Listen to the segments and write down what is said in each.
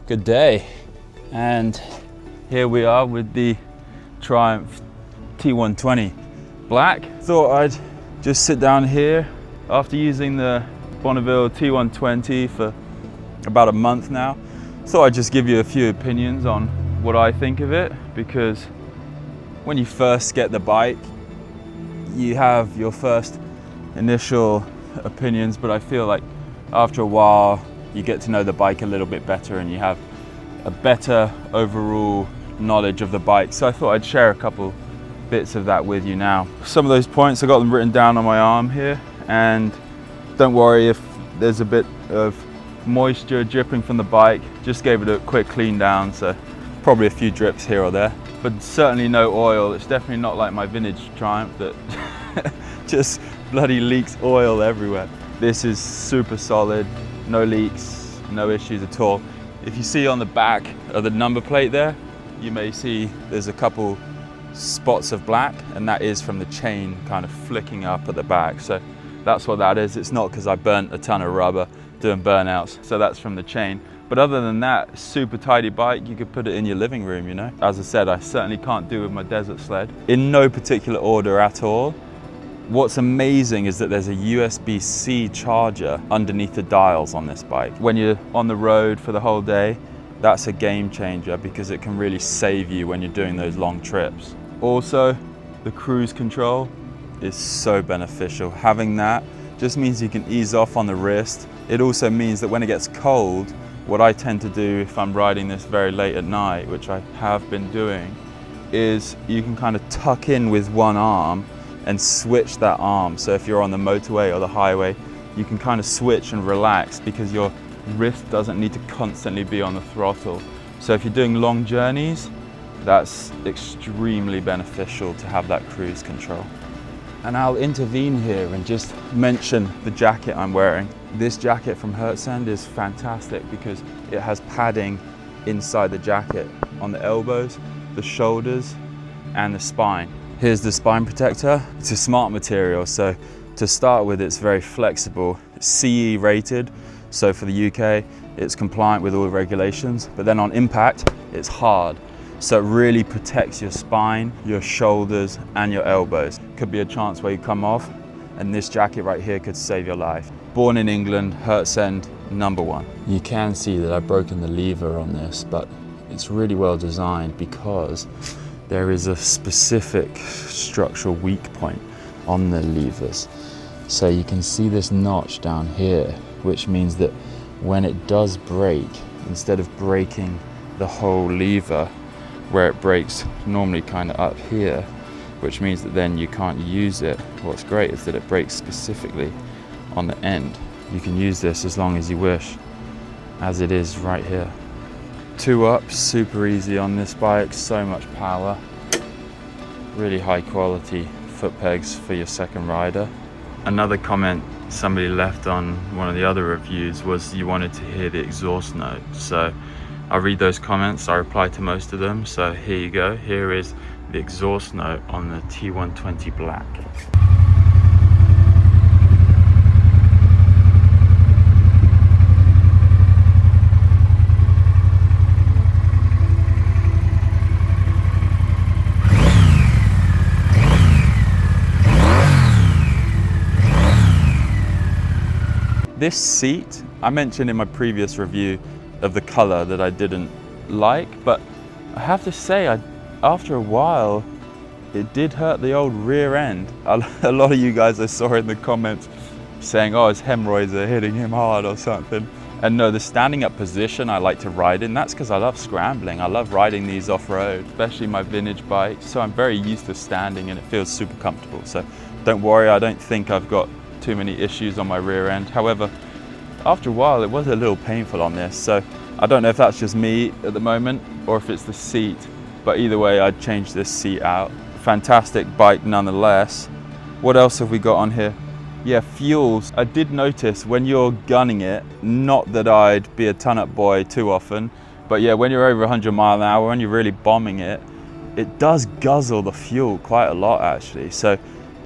Good day, and here we are with the Triumph T120 Black. Thought I'd just sit down here after using the Bonneville T120 for about a month now. Thought I'd just give you a few opinions on what I think of it, because when you first get the bike, you have your first initial opinions, but I feel like after a while you get to know the bike a little bit better and you have a better overall knowledge of the bike. So I thought I'd share a couple bits of that with you now. Some of those points, I got them written down on my arm here, and don't worry if there's a bit of moisture dripping from the bike. Just gave it a quick clean down, so probably a few drips here or there, but certainly no oil. It's definitely not like my vintage Triumph that just bloody leaks oil everywhere. This is super solid, no leaks, no issues at all. If you see on the back of the number plate there, you may see there's a couple spots of black, and that is from the chain kind of flicking up at the back. So that's what that is. It's not because I burnt a ton of rubber doing burnouts, so that's from the chain. But other than that, super tidy bike. You could put it in your living room, you know. As I said, I certainly can't do with my desert sled. In no particular order at all. What's amazing is that there's a USB-C charger underneath the dials on this bike. When you're on the road for the whole day, that's a game changer because it can really save you when you're doing those long trips. Also, the cruise control is so beneficial. Having that just means you can ease off on the wrist. It also means that when it gets cold, what I tend to do if I'm riding this very late at night, which I have been doing, is you can kind of tuck in with one arm and switch that arm. So if you're on the motorway or the highway, you can kind of switch and relax because your wrist doesn't need to constantly be on the throttle. So if you're doing long journeys, that's extremely beneficial to have that cruise control. And I'll intervene here and just mention the jacket I'm wearing. This jacket from Hertzend is fantastic because it has padding inside the jacket on the elbows, the shoulders, and the spine. Here's the spine protector. It's a smart material, so to start with, it's very flexible. It's CE rated, so for the UK, it's compliant with all the regulations, but then on impact, it's hard. So it really protects your spine, your shoulders, and your elbows. Could be a chance where you come off, and this jacket right here could save your life. Born in England, Hertzend, #1. You can see that I've broken the lever on this, but it's really well designed because there is a specific structural weak point on the levers. So you can see this notch down here, which means that when it does break, instead of breaking the whole lever, where it breaks normally kind of up here, which means that then you can't use it. What's great is that it breaks specifically on the end. You can use this as long as you wish, as it is right here. 2 up, super easy on this bike, so much power. Really high quality foot pegs for your second rider. Another comment somebody left on one of the other reviews was you wanted to hear the exhaust note. So I'll read those comments, I reply to most of them. So here you go, here is the exhaust note on the T120 Black. This seat, I mentioned in my previous review of the color that I didn't like, but I have to say, after a while, it did hurt the old rear end. A lot of you guys I saw in the comments saying, oh, his hemorrhoids are hitting him hard or something. And no, the standing up position I like to ride in, that's because I love scrambling. I love riding these off-road, especially my vintage bike. So I'm very used to standing and it feels super comfortable. So don't worry, I don't think I've got too many issues on my rear end. However, after a while it was a little painful on this, so I don't know if that's just me at the moment or if it's the seat, but either way I'd change this seat out. Fantastic bike nonetheless. What else have we got on here? Yeah, fuels. I did notice when you're gunning it, not that I'd be a ton-up boy too often, but yeah, when you're over 100 miles an hour and you're really bombing it, it does guzzle the fuel quite a lot actually. So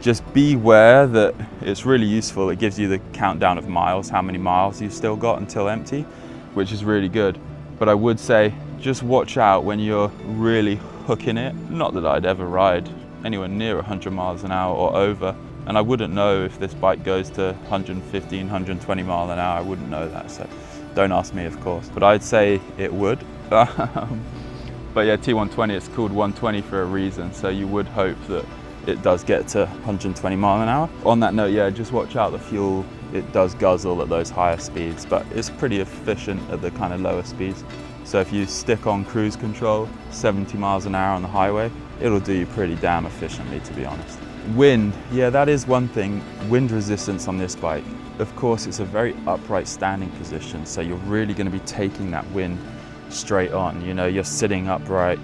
just beware that it's really useful. It gives you the countdown of miles, how many miles you've still got until empty, which is really good. But I would say just watch out when you're really hooking it. Not that I'd ever ride anywhere near 100 miles an hour or over. And I wouldn't know if this bike goes to 115, 120 miles an hour. I wouldn't know that, so don't ask me, of course. But I'd say it would. But yeah, T120, it's called 120 for a reason. So you would hope that it does get to 120 miles an hour. On that note, yeah, just watch out the fuel. It does guzzle at those higher speeds, but it's pretty efficient at the kind of lower speeds. So if you stick on cruise control, 70 miles an hour on the highway, it'll do you pretty damn efficiently, to be honest. Wind, yeah, that is one thing. Wind resistance on this bike. Of course, it's a very upright standing position, so you're really going to be taking that wind straight on. You know, you're sitting upright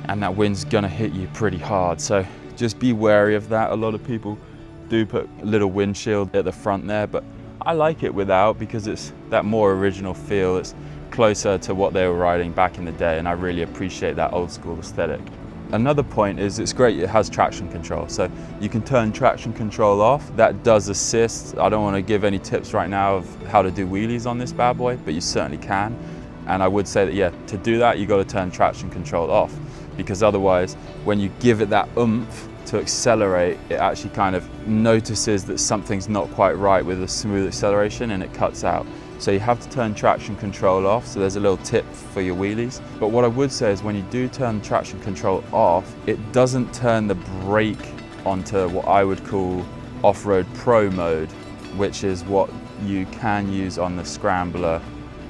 and that wind's going to hit you pretty hard. So just be wary of that. A lot of people do put a little windshield at the front there, but I like it without because it's that more original feel. It's closer to what they were riding back in the day, and I really appreciate that old school aesthetic. Another point is it's great, it has traction control, so you can turn traction control off. That does assist. I don't want to give any tips right now of how to do wheelies on this bad boy, but you certainly can. And I would say that, yeah, to do that, you got to turn traction control off, because otherwise, when you give it that oomph to accelerate, it actually kind of notices that something's not quite right with a smooth acceleration and it cuts out. So you have to turn traction control off, so there's a little tip for your wheelies. But what I would say is when you do turn traction control off, it doesn't turn the brake onto what I would call off-road pro mode, which is what you can use on the Scrambler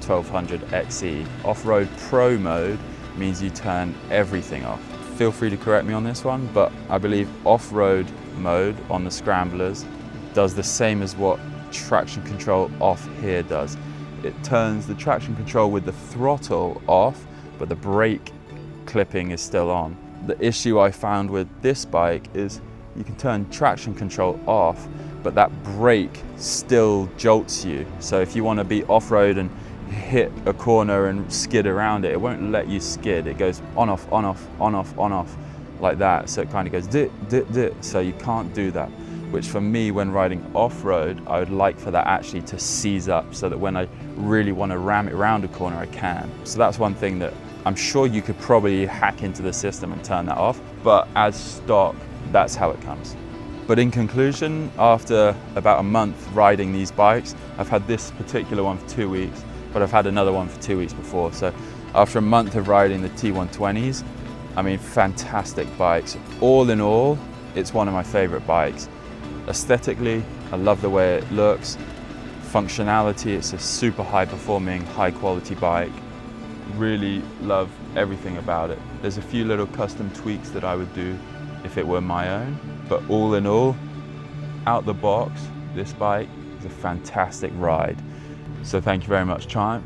1200 XE. Off-road pro mode means you turn everything off. Feel free to correct me on this one, but I believe off-road mode on the Scramblers does the same as what traction control off here does. It turns the traction control with the throttle off, but the brake clipping is still on. The issue I found with this bike is you can turn traction control off, but that brake still jolts you. So if you want to be off-road and hit a corner and skid around it, it won't let you skid. It goes on, off, on, off, on, off, on, off, like that. So it kind of goes dit, dit, dit. So you can't do that, which for me, when riding off-road, I would like for that actually to seize up so that when I really want to ram it around a corner, I can. So that's one thing that I'm sure you could probably hack into the system and turn that off, but as stock, that's how it comes. But in conclusion, after about a month riding these bikes, I've had this particular one for 2 weeks, but I've had another one for 2 weeks before. So after a month of riding the T120s, I mean, fantastic bikes. All in all, it's one of my favorite bikes. Aesthetically, I love the way it looks. Functionality, it's a super high performing, high quality bike. Really love everything about it. There's a few little custom tweaks that I would do if it were my own, but all in all, out the box, this bike is a fantastic ride. So thank you very much, Triumph.